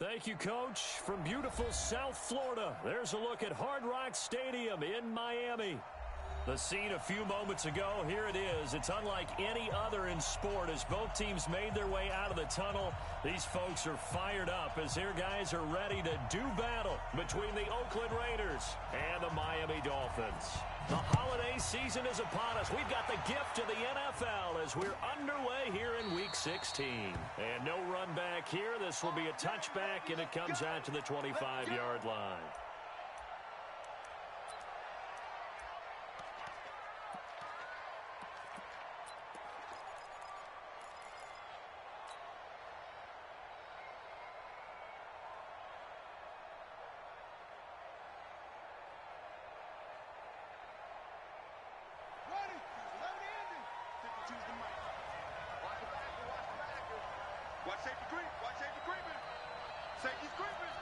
Thank you, Coach. From beautiful South Florida, there's a look at Hard Rock Stadium in Miami. The scene a few moments ago, here it is. It's unlike any other in sport as both teams made their way out of the tunnel. These folks are fired up as their guys are ready to do battle between the Oakland Raiders and the Miami Dolphins. The holiday season is upon us. We've got the gift of the NFL as we're underway here in Week 16. And no run back here. This will be a touchback, and it comes out to the 25-yard line. Watch safety creep. Watch safety creeping. Safety's creeping.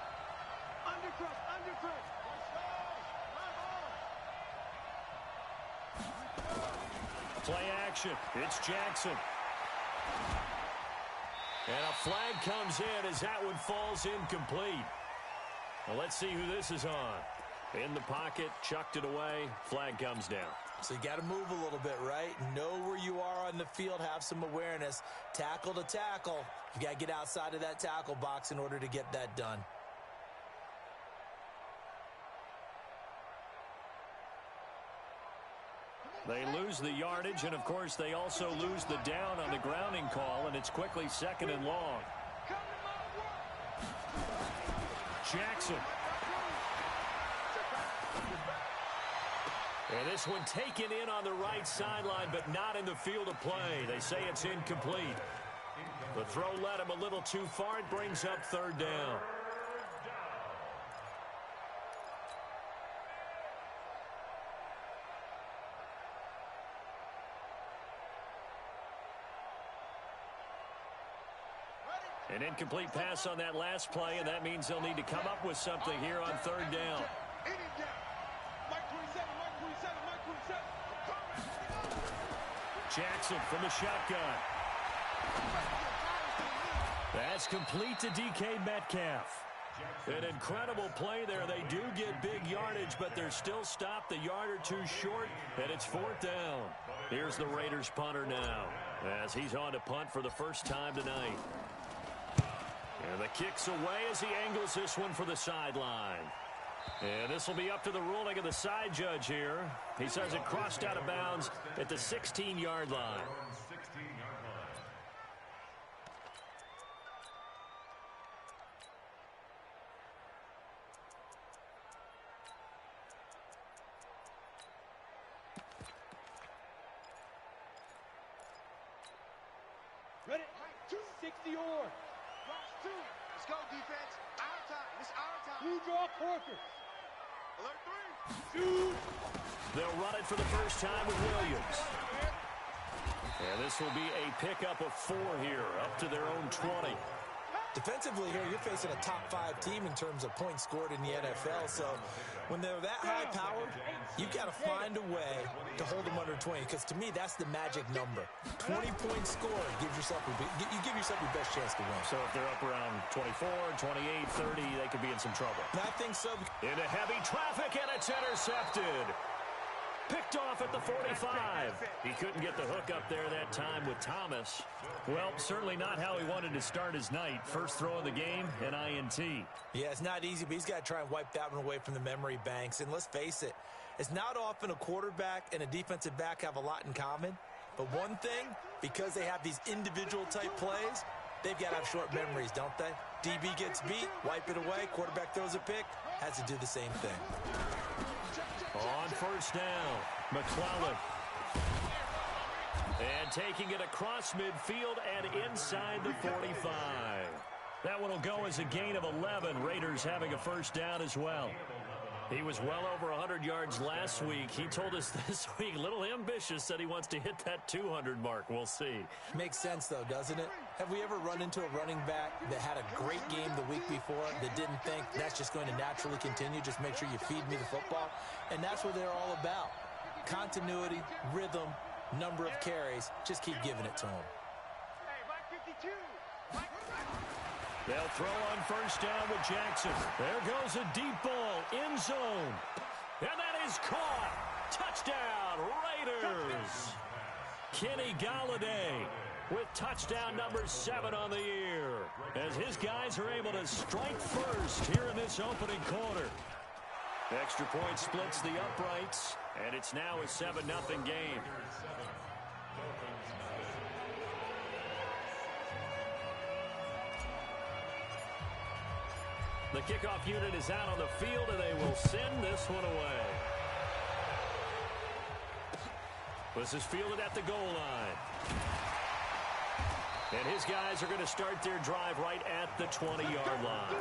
Undercrush. Undercrush. Play action. It's Jackson. And a flag comes in as that one falls incomplete. Well, let's see who this is on. In the pocket, chucked it away. Flag comes down. So you got to move a little bit, right? Know where you are on the field, have some awareness. Tackle to tackle. You got to get outside of that tackle box in order to get that done. They lose the yardage, and, of course, they also lose the down on the grounding call, and it's quickly 2nd and long. Jackson. And this one taken in on the right sideline, but not in the field of play. They say it's incomplete. The throw led him a little too far. It brings up 3rd down. An incomplete pass on that last play, and that means they'll need to come up with something here on 3rd down. Jackson from the shotgun. That's complete to DK Metcalf. An incredible play there. They do get big yardage, but they're still stopped a yard or two short, and it's 4th down. Here's the Raiders punter now as he's on to punt for the first time tonight. And the kick's away as he angles this one for the sideline. And this will be up to the ruling of the side judge here. He says it crossed out of bounds at the 16-yard line. Ready? 60 or. Watch 2. Let's go, defense. Our time. It's our time. Blue draw Corker. Alert 3. Shoot. They'll run it for the first time with Williams. And this will be a pickup of 4 here, up to their own 20. Defensively here, you're facing a top-5 team in terms of points scored in the NFL. So when they're that high-powered, you've got to find a way to hold them under 20. Because to me, that's the magic number. 20 points scored gives yourself you give yourself your best chance to win. So if they're up around 24, 28, 30, they could be in some trouble. And I think so. Into heavy traffic, and it's intercepted. Picked off at the 45. He couldn't get the hook up there that time with Thomas. Well, certainly not how he wanted to start his night. First throw of the game, an INT. Yeah, it's not easy, but he's got to try and wipe that one away from the memory banks. And let's face it, it's not often a quarterback and a defensive back have a lot in common. But one thing, because they have these individual type plays, they've got to have short memories, don't they? DB gets beat, wipe it away, quarterback throws a pick, has to do the same thing. On first down, McClellan. And taking it across midfield and inside the 45. That one will go as a gain of 11. Raiders having a first down as well. He was well over 100 yards last week. He told us this week, a little ambitious, that he wants to hit that 200 mark. We'll see. Makes sense, though, doesn't it? Have we ever run into a running back that had a great game the week before that didn't think that's just going to naturally continue? Just make sure you feed me the football. And that's what they're all about. Continuity, rhythm, number of carries. Just keep giving it to them. Hey, Mike 52. They'll throw on first down with Jackson. There goes a deep ball, end zone. And that is caught. Touchdown, Raiders. Kenny Golladay with touchdown number 7 on the year, as his guys are able to strike first here in this opening quarter. Extra point splits the uprights, and it's now a 7-0 game. The kickoff unit is out on the field, and they will send this one away. This is fielded at the goal line. And his guys are going to start their drive right at the 20-yard line.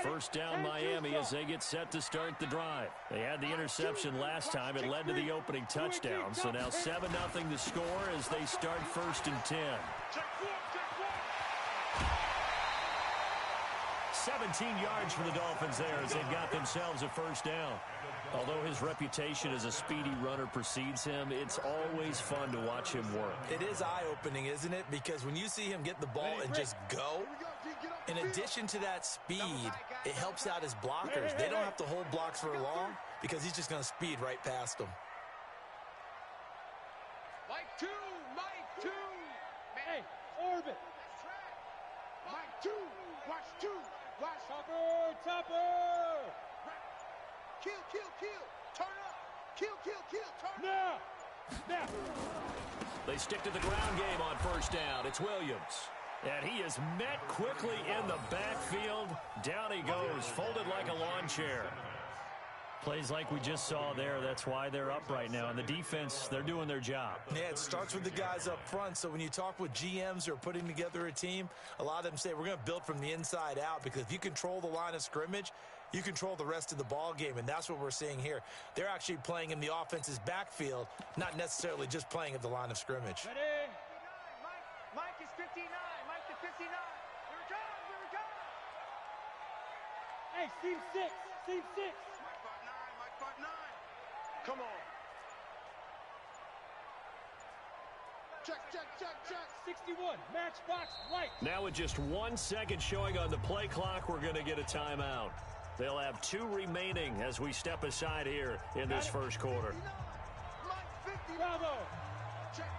First down Miami as they get set to start the drive. They had the interception last time. It led to the opening touchdown. So now 7-0 the score as they start 1st and 10. 17 yards for the Dolphins there as they've got themselves a first down. Although his reputation as a speedy runner precedes him, it's always fun to watch him work. It is eye-opening, isn't it? Because when you see him get the ball and just go, in addition to that speed, it helps out his blockers. They don't have to hold blocks for long because he's just going to speed right past them. Mike 2, hey, orbit. Mike 2, watch 2, watch. Topper. Kill, turn up. Kill, turn up. Now. They stick to the ground game on first down. It's Williams. And he is met quickly in the backfield. Down he goes, folded like a lawn chair. Plays like we just saw there. That's why they're up right now. And the defense, they're doing their job. Yeah, it starts with the guys up front. So when you talk with GMs who are putting together a team, a lot of them say we're going to build from the inside out, because if you control the line of scrimmage, you control the rest of the ball game, and that's what we're seeing here. They're actually playing in the offense's backfield, not necessarily just playing at the line of scrimmage. Ready? Mike is 59. Mike to 59. Here we go. Hey, seam 6. Mike 5'9. Come on. Check. 61. Matchbox right. Now with just 1 second showing on the play clock, we're going to get a timeout. They'll have 2 remaining as we step aside here in this first quarter. Mike 50. Bravo. Check.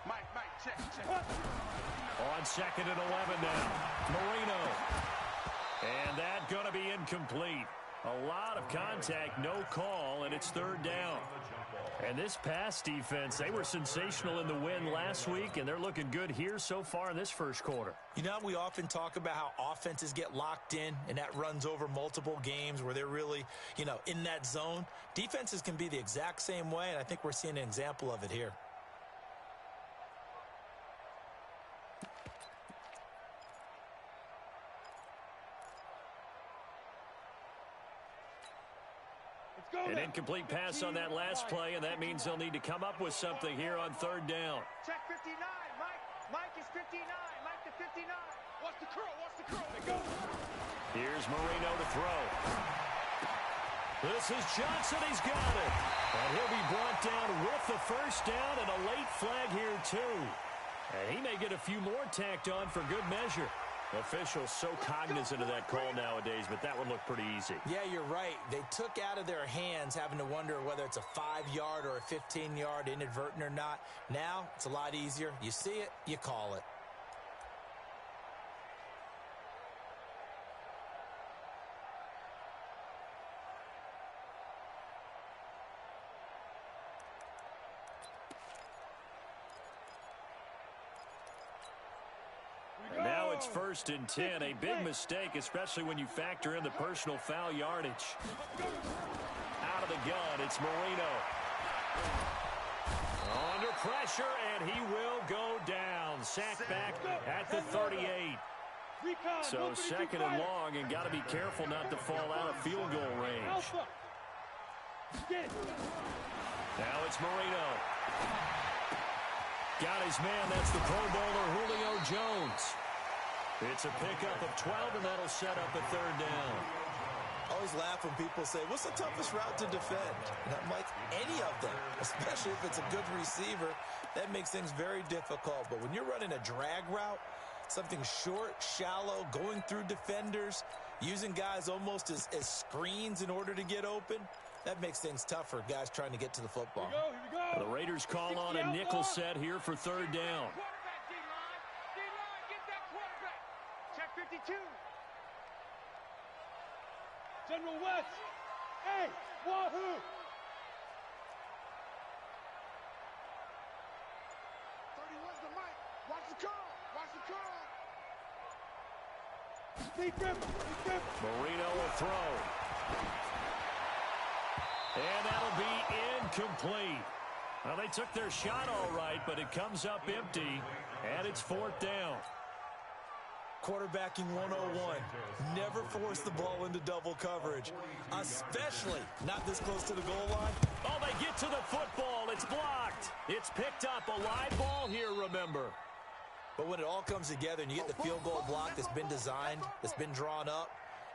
Mike, check. On 2nd and 11 now. Marino. And that going to be incomplete. A lot of contact, no call, and it's 3rd down. And this pass defense, they were sensational in the win last week, and they're looking good here so far in this first quarter. You know, we often talk about how offenses get locked in, and that runs over multiple games where they're really, in that zone. Defenses can be the exact same way, and I think we're seeing an example of it here. An incomplete pass on that last play, and that means they'll need to come up with something here on 3rd down. Check 59. Mike is 59. Mike to 59. Watch the curl. They go. Here's Marino to throw. This is Johnson. He's got it. And he'll be brought down with the first down, and a late flag here, too. And he may get a few more tacked on for good measure. Officials so cognizant of that call nowadays, but that would look pretty easy. Yeah, you're right. They took out of their hands having to wonder whether it's a 5-yard or a 15-yard inadvertent or not. Now, it's a lot easier. You see it, you call it. It's 1st and 10, a big mistake, especially when you factor in the personal foul yardage. Out of the gun, it's Marino. Under pressure, and he will go down. Sacked back at the 38. So 2nd and long, and got to be careful not to fall out of field goal range. Now it's Marino. Got his man, that's the Pro Bowler Julio Jones. It's a pickup of 12, and that'll set up a third down. I always laugh when people say, what's the toughest route to defend? And I'm like, any of them, especially if it's a good receiver. That makes things very difficult. But when you're running a drag route, something short, shallow, going through defenders, using guys almost as screens in order to get open, that makes things tough for guys trying to get to the football. Here we go. The Raiders call on a nickel set here for third down. Quarterback, D-line. D-line, get that quarterback. Check 52. General West. Hey, wahoo. 31's the mic. Watch the curl. Watch the curl. Deep grip. Deep grip. Marino will throw. And that'll be incomplete. Well, they took their shot all right, but it comes up empty, and it's fourth down. Quarterbacking 101. Never force the ball into double coverage, especially not this close to the goal line. Oh, they get to the football. It's blocked. It's picked up. A live ball here, remember. But when it all comes together and you get the field goal block that's been designed, that's been drawn up,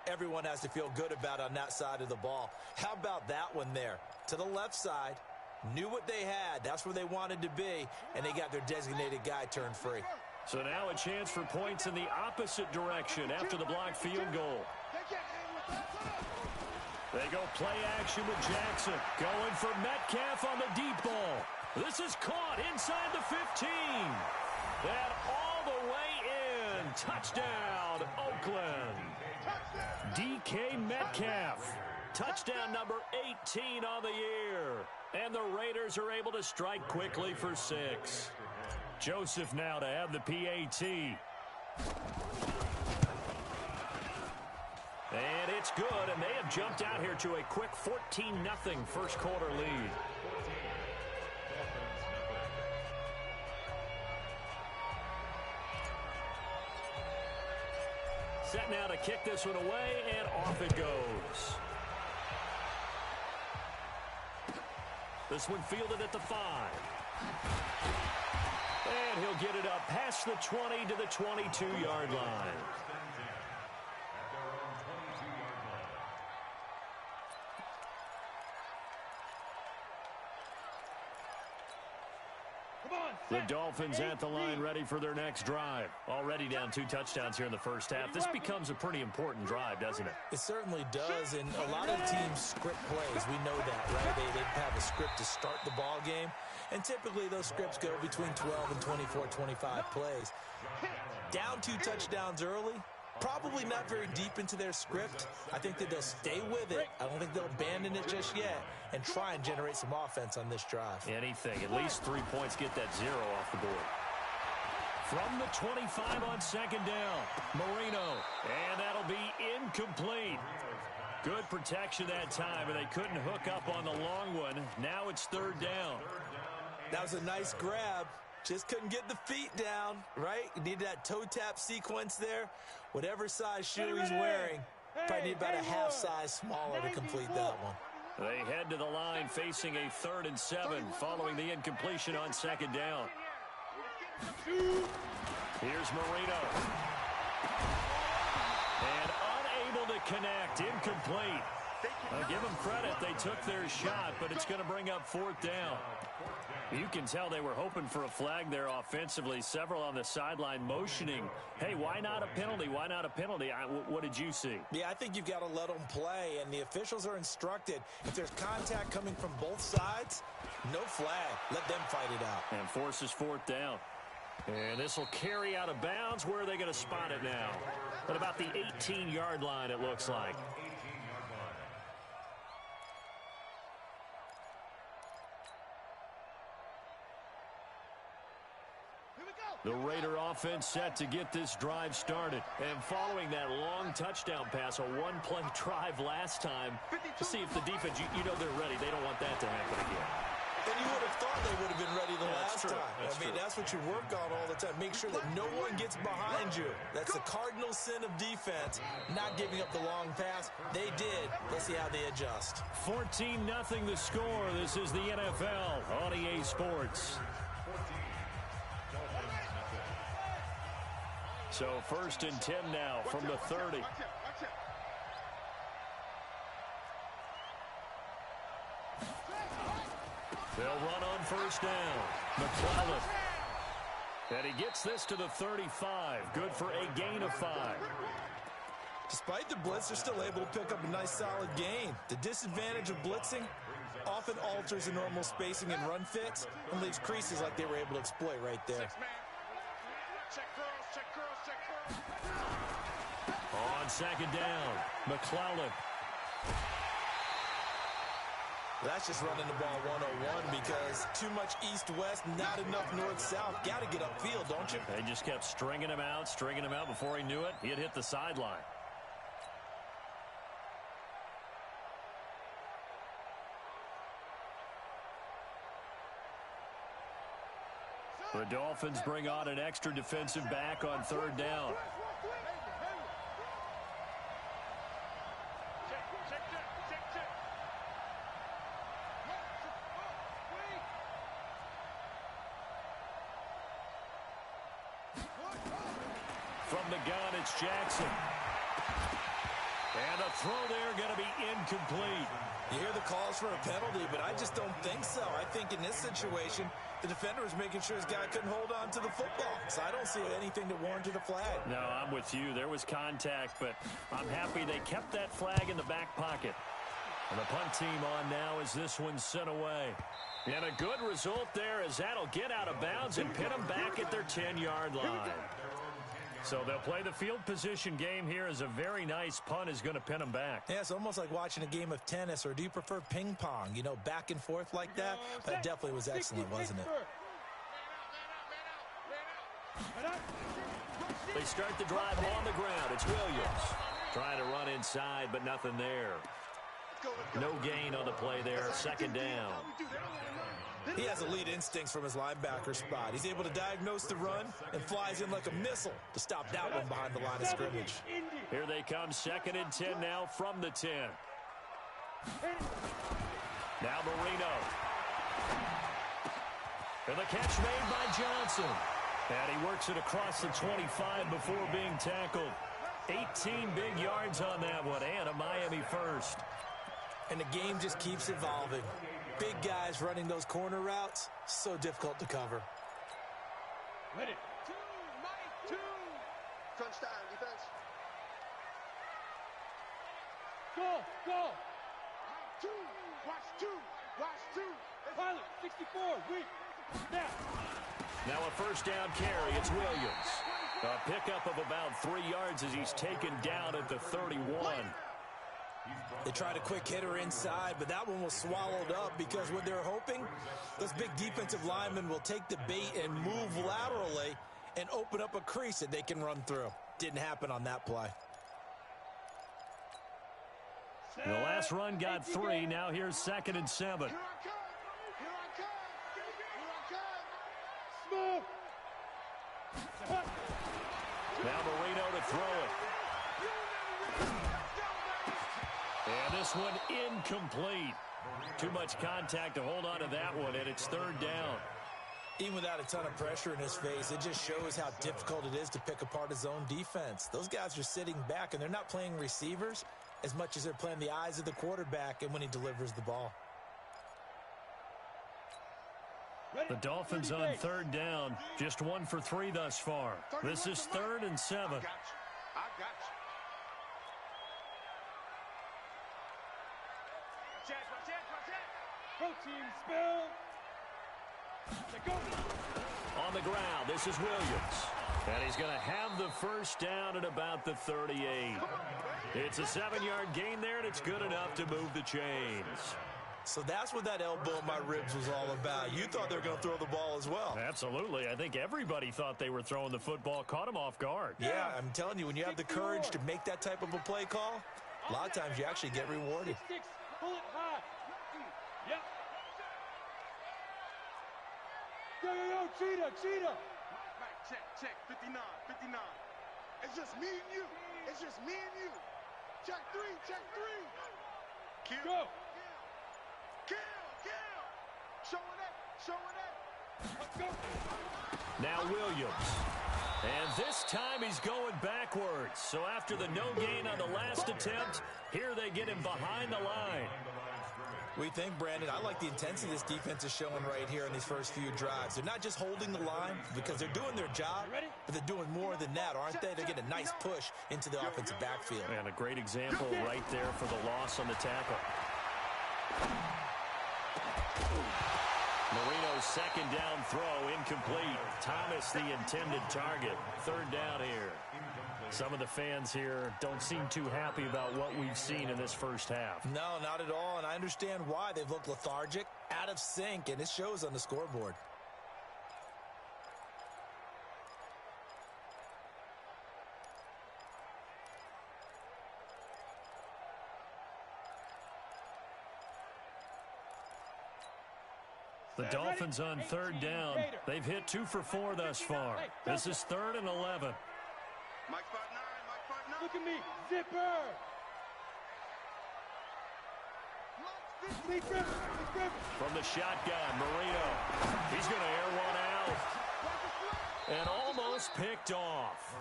everyone has to feel good about on that side of the ball. How about that one there? To the left side, knew what they had. That's where they wanted to be, and they got their designated guy turned free. So now a chance for points in the opposite direction after the blocked field goal. They go play action with Jackson. Going for Metcalf on the deep ball. This is caught inside the 15. And all the way in. Touchdown, Oakland. DK Metcalf. Touchdown number 18 on the year. And the Raiders are able to strike quickly for 6. Joseph now to have the PAT. And it's good, and they have jumped out here to a quick 14-0 first quarter lead. Set now to kick this one away, and off it goes. This one fielded at the 5. And he'll get it up past the 20 to the 22-yard line. The Dolphins at the line ready for their next drive. Already down 2 touchdowns here in the first half. This becomes a pretty important drive, doesn't it? It certainly does, and a lot of teams script plays. We know that, right? They have a script to start the ball game, and typically those scripts go between 12 and 24, 25 plays. Down 2 touchdowns early, probably not very deep into their script. I think that they'll stay with it. I don't think they'll abandon it just yet and try and generate some offense on this drive. Anything. At least 3 points, get that 0 off the board. From the 25 on second down, Marino. And that'll be incomplete. Good protection that time, and they couldn't hook up on the long one. Now it's third down. That was a nice grab. Just couldn't get the feet down, right? You need that toe tap sequence there. Whatever size shoe he's wearing, probably need about a half size smaller to complete that one. They head to the line facing a 3rd and 7 following the incompletion on second down. Here's Marino. And unable to connect, incomplete. I'll give them credit, they took their shot, but it's going to bring up 4th down. You can tell they were hoping for a flag there offensively. Several on the sideline motioning, hey, why not a penalty? Why not a penalty? What did you see? Yeah, I think you've got to let them play, and the officials are instructed. If there's contact coming from both sides, no flag. Let them fight it out. And forces 4th down. And this will carry out of bounds. Where are they going to spot it now? At about the 18-yard line, it looks like. The Raider offense set to get this drive started. And following that long touchdown pass, a one-play drive last time, to see if the defense, you know they're ready. They don't want that to happen again. And you would have thought they would have been ready the last time. I mean, that's what you work on all the time. Make sure that no one gets behind you. That's the cardinal sin of defense, not giving up the long pass. They did. Let's see how they adjust. 14-0 the score. This is the NFL on EA Sports. So 1st and 10 now from the 30. They'll run on 1st down. McClellan. And he gets this to the 35. Good for a gain of 5. Despite the blitz, they're still able to pick up a nice solid gain. The disadvantage of blitzing often alters the normal spacing and run fits and leaves creases like they were able to exploit right there. On 2nd down, McClellan. That's just running the ball 101 because too much east-west, not enough north-south. Got to get upfield, don't you? They just kept stringing him out before he knew it. He had hit the sideline. The Dolphins bring on an extra defensive back on 3rd down. From the gun, it's Jackson. And a throw there going to be incomplete. You hear the calls for a penalty, but I just don't think so. I think in this situation, the defender was making sure his guy couldn't hold on to the football. So I don't see anything that warranted a flag. No, I'm with you. There was contact, but I'm happy they kept that flag in the back pocket. And the punt team on now as this one's sent away. And a good result there as that'll get out of bounds and pin them back at their 10-yard line. So they'll play the field position game here as a very nice punt is going to pin them back. Yeah, it's almost like watching a game of tennis, or do you prefer ping pong? You know, back and forth like that? That definitely was excellent, wasn't it? They start the drive on the ground. It's Williams trying to run inside, but nothing there. No gain on the play there. 2nd down. He has elite instincts from his linebacker spot. He's able to diagnose the run and flies in like a missile to stop that one behind the line of scrimmage. Here they come, 2nd and 10 now from the 10. Now Marino. And the catch made by Johnson. And he works it across the 25 before being tackled. 18 big yards on that one, and a Miami first. And the game just keeps evolving. Big guys running those corner routes, so difficult to cover. Ready. 2, Mike, 2. Crunch time, defense. Go. 2. Watch 2. Watch 2. Pilot, 64. Wait. Snap. Now a 1st down carry. It's Williams. A pickup of about 3 yards as he's taken down at the 31. They tried a quick hitter inside, but that one was swallowed up because what they're hoping, those big defensive linemen will take the bait and move laterally and open up a crease that they can run through. Didn't happen on that play. The last run got 3. Now here's 2nd and 7. Here I come. Smooth. Now Marino to throw it. And this one incomplete. Too much contact to hold on to that one, and it's 3rd down. Even without a ton of pressure in his face, it just shows how difficult it is to pick apart his own defense. Those guys are sitting back, and they're not playing receivers as much as they're playing the eyes of the quarterback and when he delivers the ball. The Dolphins on 3rd down, just 1 for 3 thus far. This is 3rd and 7. I got you. Go team, spell. Go. On the ground, this is Williams. And he's going to have the 1st down at about the 38. It's a 7-yard gain there, and it's good enough to move the chains. So that's what that elbow in my ribs was all about. You thought they were going to throw the ball as well. Absolutely. I think everybody thought they were throwing the football, caught him off guard. Yeah, I'm telling you, when you have the courage to make that type of a play call, a lot of times you actually get rewarded. 6, pull it high. Yep. Yo, cheetah. Right, check. 59. It's just me and you. Check 3. Kill. Go. Kill. Show it up. Let's go. Now Williams. And this time he's going backwards. So after the no gain on the last attempt, here they get him behind the line. We think, Brandon, I like the intensity this defense is showing right here in these first few drives. They're not just holding the line because they're doing their job, but they're doing more than that, aren't they? They're getting a nice push into the offensive backfield. And a great example right there for the loss on the tackle. Marino's second down throw incomplete. Thomas the intended target. Third down here. Some of the fans here don't seem too happy about what we've seen in this first half. No, not at all, and I understand why. They've looked lethargic, out of sync, and it shows on the scoreboard. The Dolphins on third down. They've hit 2 for 4 thus far. This is 3rd and 11. Mike 5'9", Mike 5'9". Look at me, zipper. From the shotgun, Marino. He's going to air one out. And almost picked off.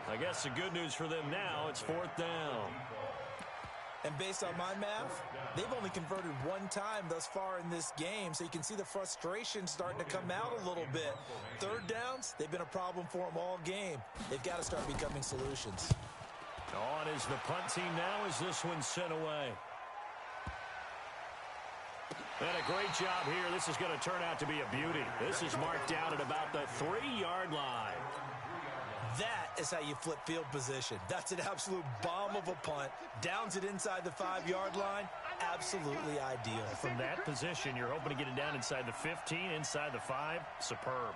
I guess the good news for them now, it's 4th down. And based on my math, they've only converted 1 time thus far in this game, so you can see the frustration starting to come out a little bit. Third downs, they've been a problem for them all game. They've got to start becoming solutions. On is the punt team now as this one's sent away. And a great job here. This is going to turn out to be a beauty. This is marked down at about the 3-yard line. That is how you flip field position. That's an absolute bomb of a punt. Downs it inside the 5-yard line. Absolutely ideal. From that position, you're hoping to get it down inside the 15, inside the 5. Superb.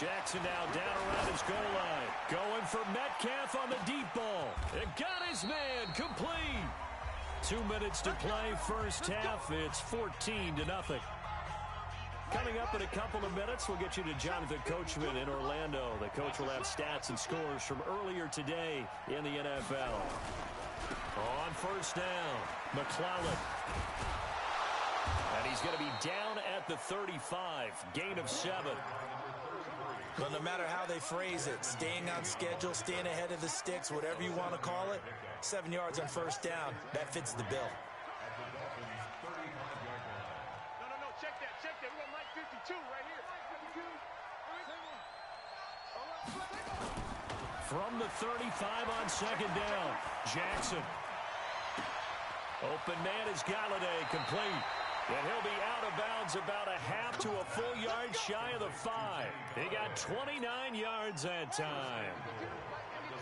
Jackson now down around his goal line. Going for Metcalf on the deep ball. It got his man complete. 2 minutes to play first half. It's 14-0. Coming up in a couple of minutes, we'll get you to Jonathan Coachman in Orlando. The coach will have stats and scores from earlier today in the NFL. On first down, McClellan. And he's going to be down at the 35. Gain of 7. But no matter how they phrase it, staying on schedule, staying ahead of the sticks, whatever you want to call it, 7 yards on first down, that fits the bill. No, check that. We got Mike 52 right here. From the 35 on second down, Jackson. Open man is Galladay, complete. And he'll be out of bounds about a half to a full yard shy of the 5. He got 29 yards that time.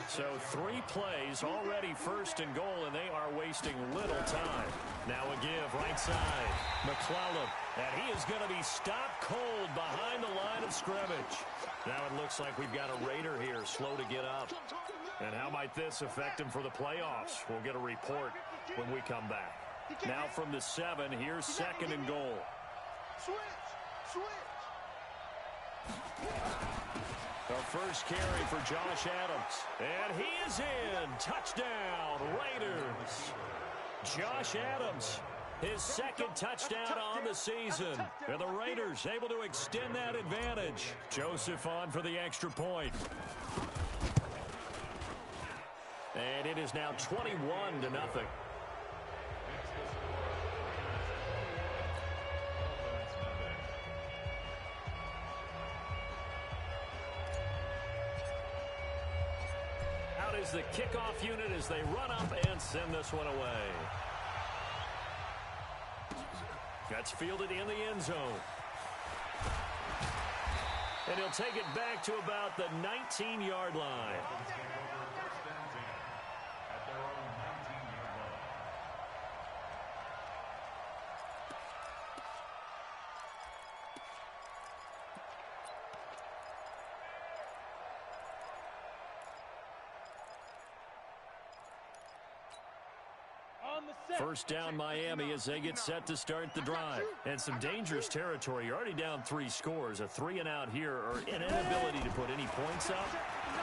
So 3 plays, already first and goal, and they are wasting little time. Now a give, right side, McClellan. And he is going to be stopped cold behind the line of scrimmage. Now it looks like we've got a Raider here, slow to get up. And how might this affect him for the playoffs? We'll get a report when we come back. Now from the 7, here's 2nd and goal. Switch. Our first carry for Josh Adams. And he is in. Touchdown, Raiders. Josh Adams, his 2nd touchdown on the season. And the Raiders able to extend that advantage. Joseph on for the extra point. And it is now 21-0. Out is the kickoff unit as they run up and send this one away. That's fielded in the end zone. And he'll take it back to about the 19-yard line. First down Miami as they get set to start the drive. And some dangerous territory. You're already down 3 scores. A 3-and-out here or an inability to put any points up.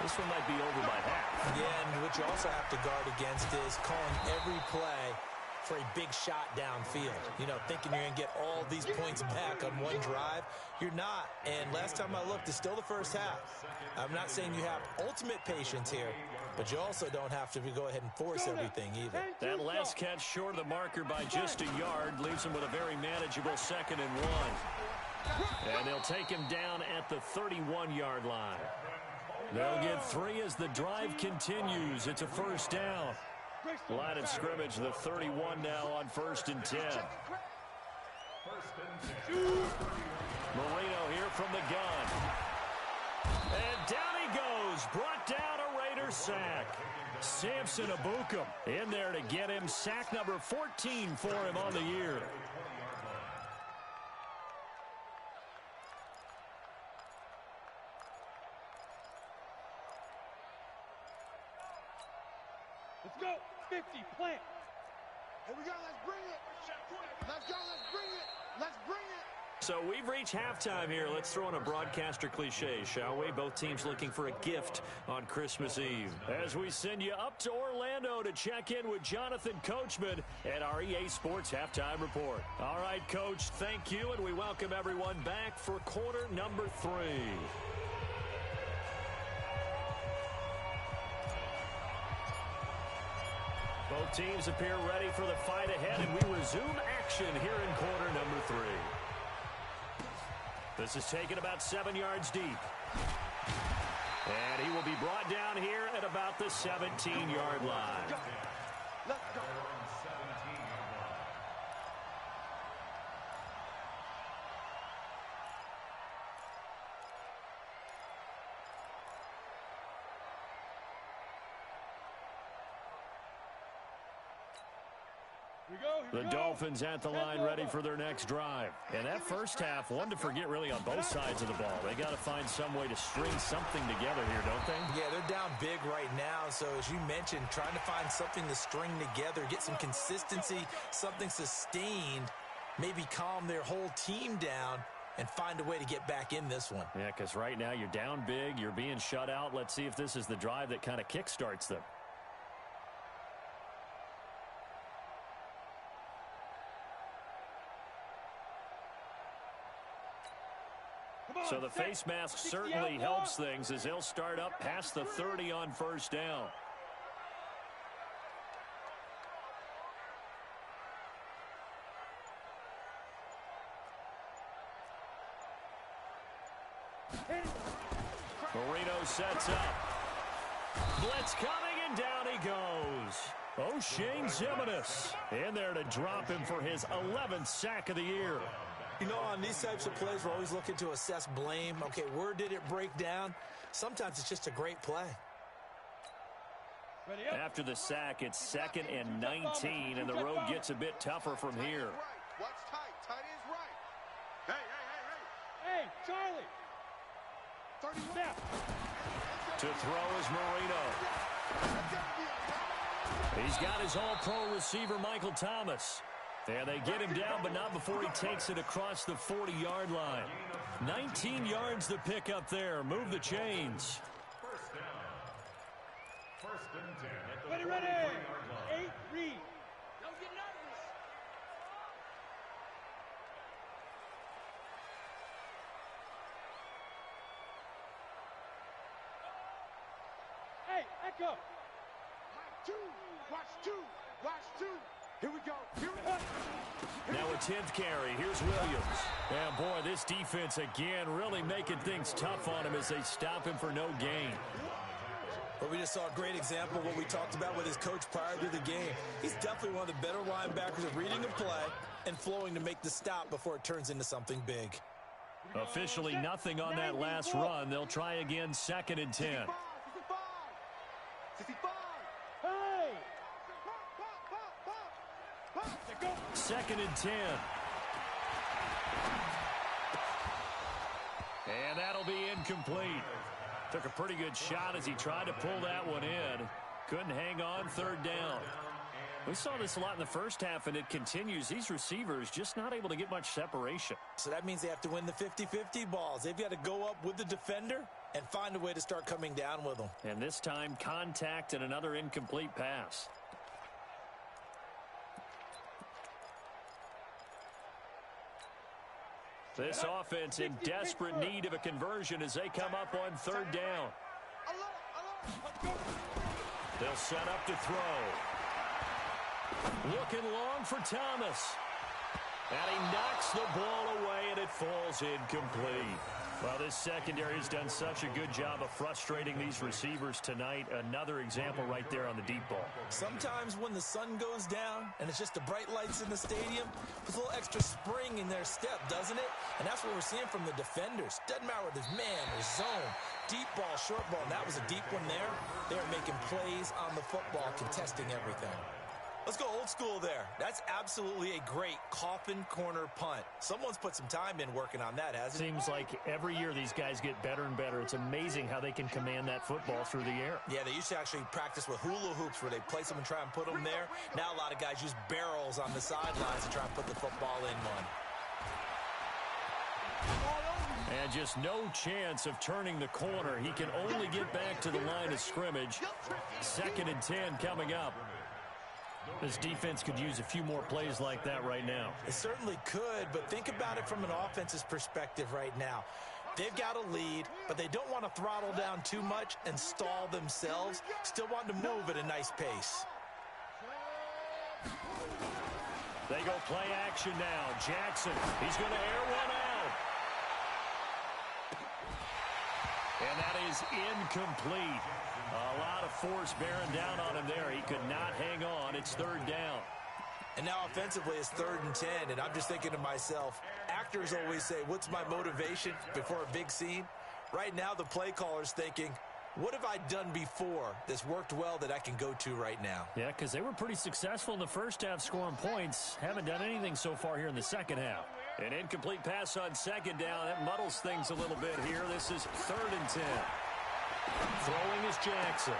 This one might be over by half. Yeah, and what you also have to guard against is calling every play for a big shot downfield. You know, thinking you're going to get all these points back on one drive. You're not. And last time I looked, it's still the first half. I'm not saying you have ultimate patience here, but you also don't have to go ahead and force everything either. That last catch short of the marker by just a yard leaves him with a very manageable 2nd and 1. And they'll take him down at the 31-yard line. They'll get 3 as the drive continues. It's a 1st down. Line of scrimmage, the 31 now on 1st and 10. Marino here from the gun. And down he goes. Brought down a Raider sack. Samson Abukum in there to get him. Sack number 14 for him on the year. Let's go. 50, plant. Here we go, let's bring it. Let's go, let's bring it. Let's bring it. So we've reached halftime here. Let's throw in a broadcaster cliche, shall we? Both teams looking for a gift on Christmas Eve. As we send you up to Orlando to check in with Jonathan Coachman at our EA Sports Halftime Report. All right, Coach, thank you, and we welcome everyone back for quarter number 3. Both teams appear ready for the fight ahead, and we resume action here in quarter number 3. This is taken about 7 yards deep. And he will be brought down here at about the 17-yard line. Let's go. The Dolphins at the line ready for their next drive. And that first half, one to forget really on both sides of the ball. They got to find some way to string something together here, don't they? Yeah, they're down big right now. So as you mentioned, trying to find something to string together, get some consistency, something sustained, maybe calm their whole team down and find a way to get back in this one. Yeah, because right now you're down big, you're being shut out. Let's see if this is the drive that kind of kickstarts them. So the face mask certainly helps things as they'll start up past the 30 on 1st down. Marino sets up. Blitz coming, and down he goes. O'Shane Zimenez in there to drop him for his 11th sack of the year. You know, on these types of plays, we're always looking to assess blame. Okay, where did it break down? Sometimes it's just a great play. After the sack, it's 2nd and 19, and the road gets a bit tougher from here. Watch tight. Tight is right. Hey, Charlie. 30 Snap. To throw is Marino. He's got his all-pro receiver, Michael Thomas. And they get him down, but not before he takes it across the 40-yard line. 19 yards to pick up there. Move the chains. First down. 1st and 10 at the Ready. 40-yard line. 8, read. Don't get nervous. Hey, echo. Watch two. Here we go. Now a 10th carry. Here's Williams. And boy, this defense again really making things tough on him as they stop him for no gain. But we just saw a great example of what we talked about with his coach prior to the game. He's definitely one of the better linebackers at reading a play and flowing to make the stop before it turns into something big. Officially nothing on that last run. They'll try again, 2nd and 10. 2nd and 10. And that'll be incomplete. Took a pretty good shot as he tried to pull that one in. Couldn't hang on, 3rd down. We saw this a lot in the first half, and it continues. These receivers just not able to get much separation. So that means they have to win the 50-50 balls. They've got to go up with the defender and find a way to start coming down with them. And this time, contact and another incomplete pass. This offense in desperate need of a conversion as they come up on third down. They'll set up to throw. Looking long for Thomas. And he knocks the ball away, and it falls incomplete. Well, this secondary has done such a good job of frustrating these receivers tonight. Another example right there on the deep ball. Sometimes when the sun goes down and it's just the bright lights in the stadium, there's a little extra spring in their step, doesn't it? And that's what we're seeing from the defenders. Doesn't matter whether it's man or zone, deep ball, short ball. And that was a deep one there. They are making plays on the football, contesting everything. Let's go old school there. That's absolutely a great coffin corner punt. Someone's put some time in working on that, hasn't it? Seems like every year these guys get better and better. It's amazing how they can command that football through the air. Yeah, they used to actually practice with hula hoops where they place them and try and put them there. Now a lot of guys use barrels on the sidelines to try and put the football in one. And just no chance of turning the corner. He can only get back to the line of scrimmage. 2nd and 10 coming up. This defense could use a few more plays like that right now. It certainly could, but think about it from an offense's perspective right now. They've got a lead, but they don't want to throttle down too much and stall themselves. Still want to move at a nice pace. They go play action now. Jackson, he's going to air one out. And that is incomplete. A lot of force bearing down on him there. He could not hang on. It's 3rd down. And now offensively it's 3rd and 10, and I'm just thinking to myself, actors always say, what's my motivation before a big scene? Right now the play caller's thinking, what have I done before that's worked well that I can go to right now? Yeah, because they were pretty successful in the first half scoring points. Haven't done anything so far here in the second half. An incomplete pass on 2nd down. That muddles things a little bit here. This is 3rd and 10. Throwing is Jackson.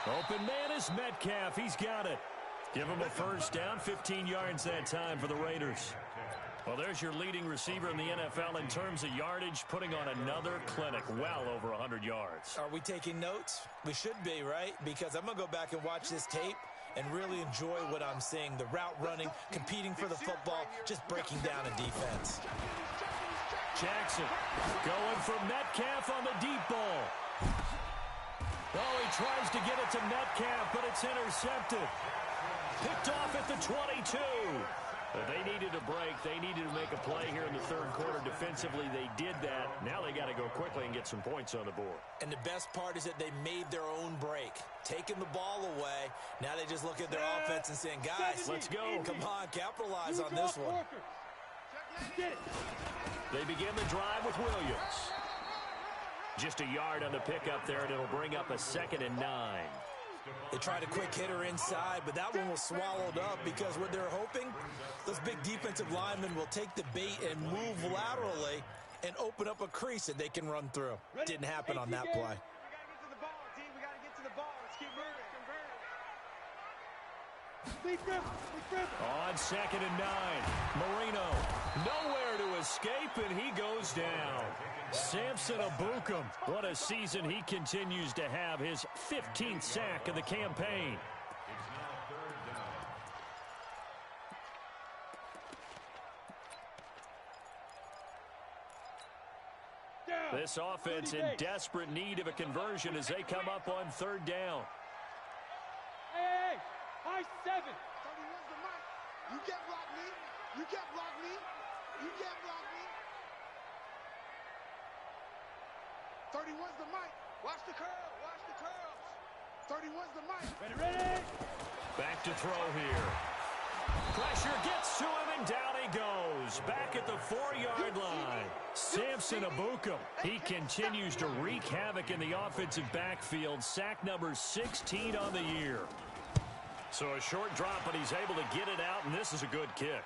Open man is Metcalf. He's got it. Give him a first down. 15 yards that time for the Raiders. Well, there's your leading receiver in the NFL in terms of yardage, putting on another clinic, well over 100 yards. Are we taking notes? We should be, right? Because I'm going to go back and watch this tape and really enjoy what I'm seeing. The route running, competing for the football, just breaking down a defense. Jackson going for Metcalf on the deep ball. Oh, he tries to get it to Metcalf, but it's intercepted. Picked off at the 22. But they needed a break. They needed to make a play here in the 3rd quarter. Defensively, they did that. Now they got to go quickly and get some points on the board. And the best part is that they made their own break. Taking the ball away. Now they just look at their offense and saying, guys, let's go. Come on, capitalize on this one. They begin the drive with Williams. Just a yard on the pickup there, and it'll bring up a 2nd and 9. They tried a quick hitter inside, but that one was swallowed up because what they're hoping, those big defensive linemen will take the bait and move laterally and open up a crease that they can run through. Didn't happen on that play. We got to get to the ball, team. We got to get to the ball. Let's keep moving. On 2nd and 9, Marino nowhere to escape, and he goes down. Samson Abukum, what a season he continues to have, his 15th sack of the campaign. This offense in desperate need of a conversion as they come up on 3rd down. Hey, high 7. You can't block me. You can't block me. You can't block me. 31's the mic. Watch the curl. Watch the curls. 31's the mic. Ready. Back to throw here. Pressure gets to him, and down he goes. Back at the 4-yard line. Samson Abukum. He continues to wreak havoc in the offensive backfield. Sack number 16 on the year. So a short drop, but he's able to get it out, and this is a good kick.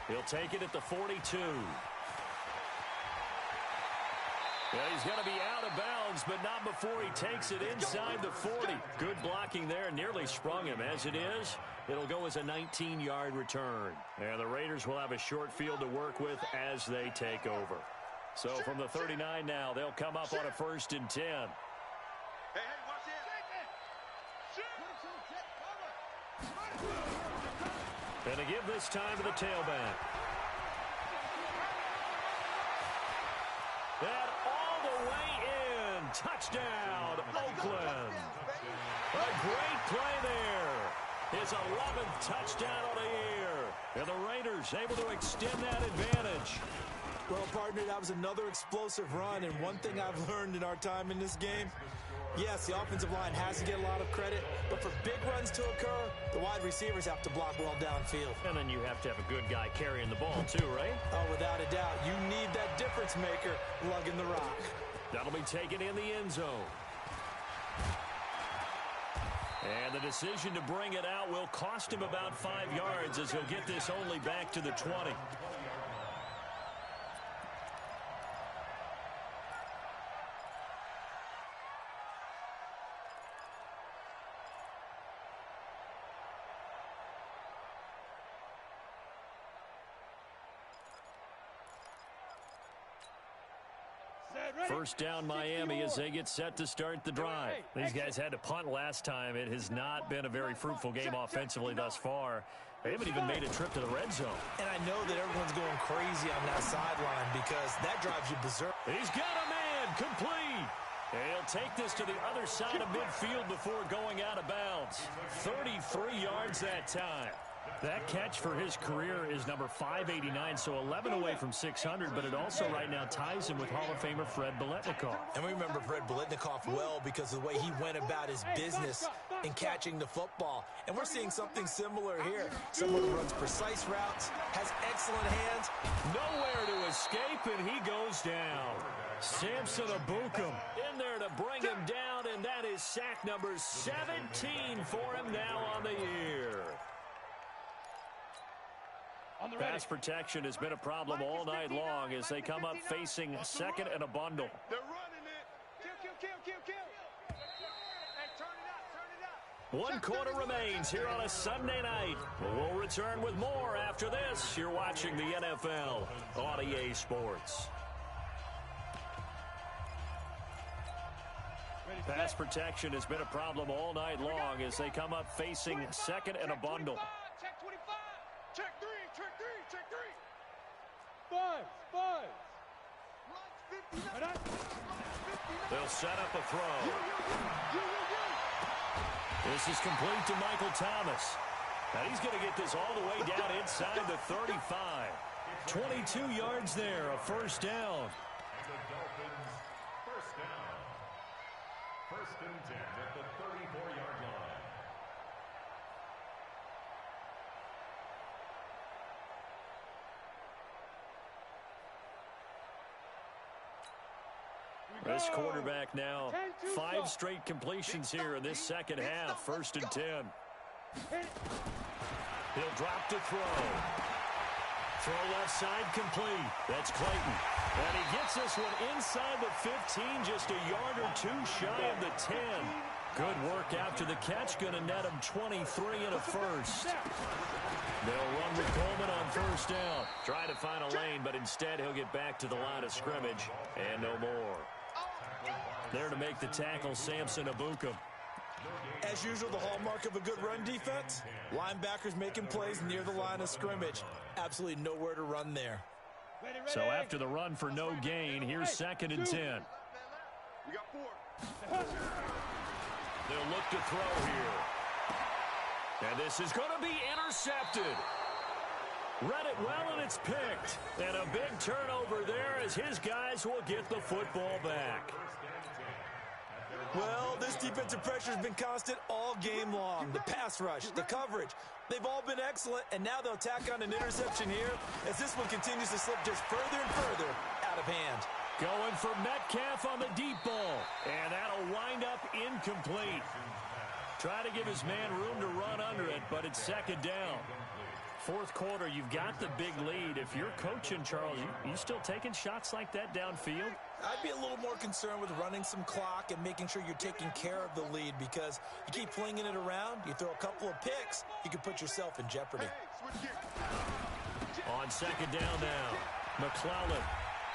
He'll take it at the 42. Yeah, he's going to be out of bounds, but not before he takes it inside the 40. Good blocking there, nearly sprung him. As it is, it'll go as a 19-yard return. And the Raiders will have a short field to work with as they take over. So from the 39 now, they'll come up on a 1st and 10. And to give this time to the tailback. touchdown, Oakland. A great play there. His 11th touchdown of the year. And the Raiders able to extend that advantage. Well, partner, that was another explosive run, and one thing I've learned in our time in this game, yes, the offensive line has to get a lot of credit, but for big runs to occur, the wide receivers have to block well downfield. And then you have to have a good guy carrying the ball too, right? Oh, without a doubt. You need that difference maker lugging the rock. That'll be taken in the end zone. And the decision to bring it out will cost him about 5 yards as he'll get this only back to the 20. First down Miami as they get set to start the drive. These guys had to punt last time. It has not been a very fruitful game offensively thus far. They haven't even made a trip to the red zone. And I know that everyone's going crazy on that sideline because that drives you berserk. He's got a man complete. And he'll take this to the other side of midfield before going out of bounds. 33 yards that time. That catch for his career is number 589, so 11 away from 600, but it also right now ties him with Hall of Famer Fred Biletnikoff. And we remember Fred Biletnikoff well because of the way he went about his business in catching the football. And we're seeing something similar here. Someone who runs precise routes, has excellent hands. Nowhere to escape, and he goes down. Samson Abukum in there to bring him down, and that is sack number 17 for him now on the year. Pass protection has been a problem all night long as they come up facing second and a bundle. They're running it. Kill. Hey, turn it up. 1 quarter remains here on a Sunday night. We'll return with more after this. You're watching the NFL on EA Sports. Pass protection has been a problem all night long as they come up facing second and a bundle. Check 25. Check 3. Five. They'll set up a throw. This is complete to Michael Thomas. Now he's going to get this all the way down inside the 35. 22 yards there, a first down. And the Dolphins, first down. 1st and 10 at the 34-yard line. This quarterback now 5 straight completions here in this second half. 1st and 10. He'll drop to throw. Throw left side complete. That's Clayton. And he gets this one inside the 15, just a yard or 2 shy of the 10. Good work after the catch. Going to net him 23 and a first. They'll run with Coleman on first down. Try to find a lane, but instead he'll get back to the line of scrimmage and no more. There to make the tackle, Samson Abukum. As usual, the hallmark of a good run defense, linebackers making plays near the line of scrimmage. Absolutely nowhere to run there. So after the run for no gain, here's 2nd and 10. We got 4. They'll look to throw here. And this is going to be intercepted. Read it well, and it's picked. And a big turnover there as his guys will get the football back. Well, this defensive pressure has been constant all game long. The pass rush, the coverage, they've all been excellent, and now they'll tack on an interception here as this one continues to slip just further and further out of hand. Going for Metcalf on the deep ball, and that'll wind up incomplete. Try to give his man room to run under it, but it's 2nd down. 4th quarter, you've got the big lead. If you're coaching, Charles, you still taking shots like that downfield? I'd be a little more concerned with running some clock and making sure you're taking care of the lead because you keep flinging it around, you throw a couple of picks, you can put yourself in jeopardy. On 2nd down now, McClellan.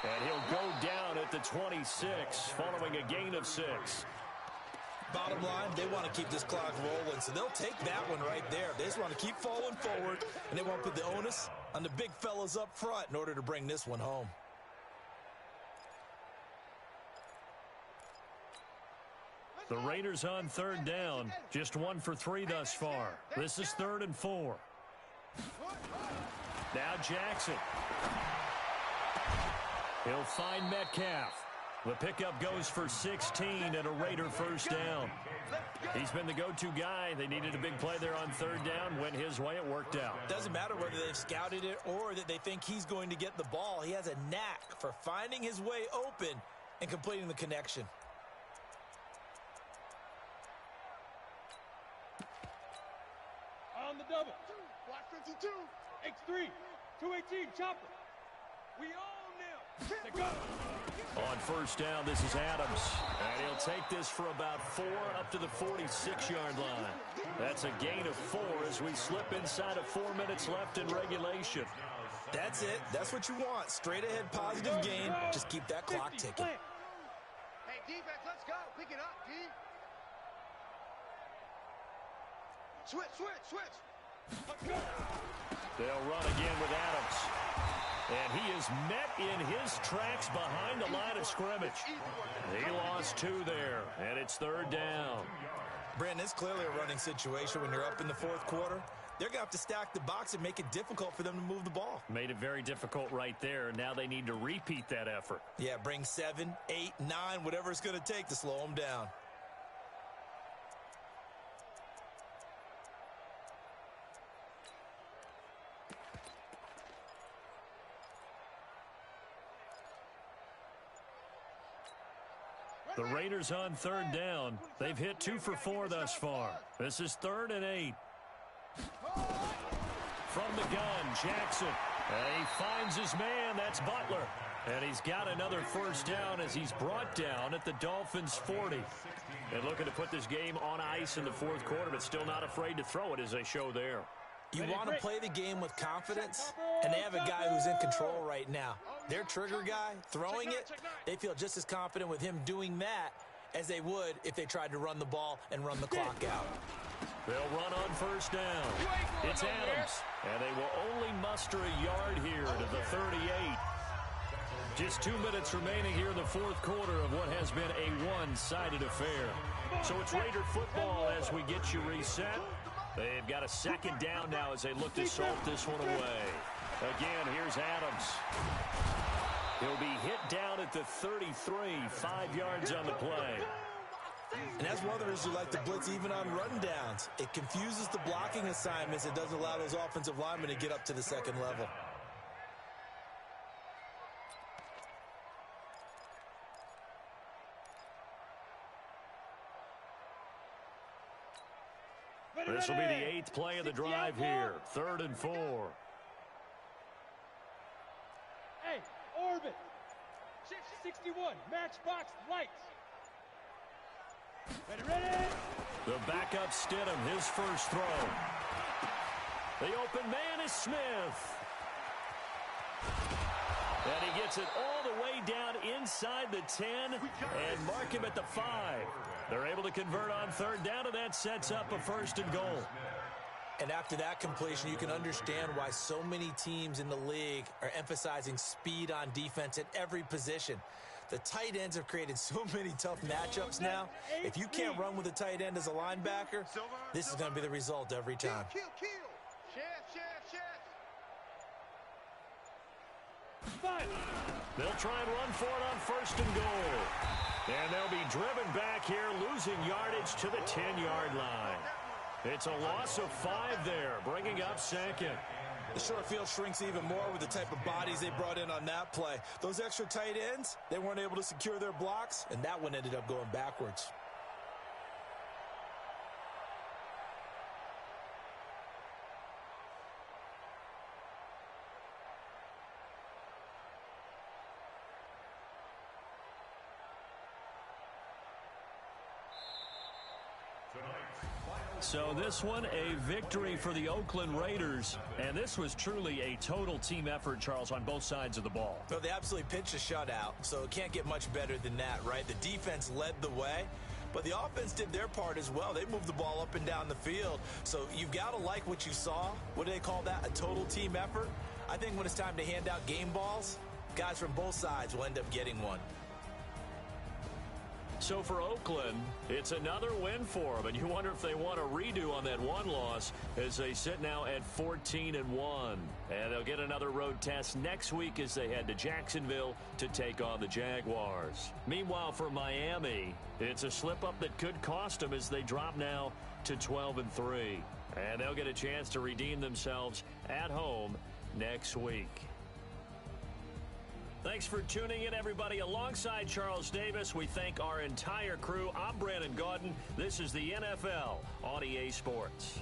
And he'll go down at the 26 following a gain of 6. Bottom line, they want to keep this clock rolling, so they'll take that one right there. They just want to keep falling forward, and they want to put the onus on the big fellas up front in order to bring this one home. The Raiders on third down. Just 1 for 3 thus far. This is 3rd and 4. Now Jackson. He'll find Metcalf. The pickup goes for 16 and a Raider first down. He's been the go-to guy. They needed a big play there on third down. Went his way. It worked out. Doesn't matter whether they've scouted it or that they think he's going to get the ball. He has a knack for finding his way open and completing the connection. On the double. Block 52. X3. 218. Chopper. We own them. They go. On first down, this is Adams. And he'll take this for about 4 up to the 46-yard line. That's a gain of 4 as we slip inside of 4 minutes left in regulation. That's it. That's what you want. Straight ahead positive gain. Just keep that clock ticking. Hey, defense, let's go. Pick it up, D. Switch. They'll run again with Adams. And he is met in his tracks behind the line of scrimmage. He lost 2 there, and it's 3rd down. Brandon, it's clearly a running situation when you're up in the 4th quarter. They're going to have to stack the box and make it difficult for them to move the ball. Made it very difficult right there. Now they need to repeat that effort. Yeah, bring 7, 8, 9, whatever it's going to take to slow them down. The Raiders on third down. They've hit 2 for 4 thus far. This is 3rd and 8. From the gun, Jackson. And he finds his man. That's Butler. And he's got another first down as he's brought down at the Dolphins' 40. And looking to put this game on ice in the 4th quarter, but still not afraid to throw it as they show there. You want to play the game with confidence, and they have a guy who's in control right now. Their trigger guy, throwing it, they feel just as confident with him doing that as they would if they tried to run the ball and run the clock out. They'll run on first down. It's Adams, and they will only muster a yard here to the 38. Just 2 minutes remaining here in the 4th quarter of what has been a one-sided affair. So it's Raider football as we get you reset. They've got a 2nd down now as they look to salt this one away. Again, here's Adams. He'll be hit down at the 33, 5 yards on the play. And that's one of the reasons you like to blitz even on run downs. It confuses the blocking assignments. It doesn't allow those offensive linemen to get up to the 2nd level. This will be the 8th play of the drive here. 3rd and 4. Hey, orbit. 61, matchbox lights. Ready. The backup Stidham, his first throw. The open man is Smith. And he gets it all the way down inside the 10 and mark him at the 5. They're able to convert on third down, and that sets up a 1st and goal. And after that completion, you can understand why so many teams in the league are emphasizing speed on defense at every position. The tight ends have created so many tough matchups now. If you can't run with a tight end as a linebacker, this is going to be the result every time. Kill. They'll try and run for it on 1st and goal. And they'll be driven back here, losing yardage to the 10-yard line. It's a loss of 5 there, bringing up 2nd. The short field shrinks even more with the type of bodies they brought in on that play. Those extra tight ends, they weren't able to secure their blocks, and that one ended up going backwards. So this one, a victory for the Oakland Raiders. And this was truly a total team effort, Charles, on both sides of the ball. Well, they absolutely pitched a shutout, so it can't get much better than that, right? The defense led the way, but the offense did their part as well. They moved the ball up and down the field. So you've got to like what you saw. What do they call that? A total team effort? I think when it's time to hand out game balls, guys from both sides will end up getting one. So for Oakland, it's another win for them, and you wonder if they want a redo on that one loss as they sit now at 14-1. And they'll get another road test next week as they head to Jacksonville to take on the Jaguars. Meanwhile, for Miami, it's a slip-up that could cost them as they drop now to 12-3. And they'll get a chance to redeem themselves at home next week. Thanks for tuning in, everybody. Alongside Charles Davis, we thank our entire crew. I'm Brandon Gaudin. This is the NFL on EA Sports.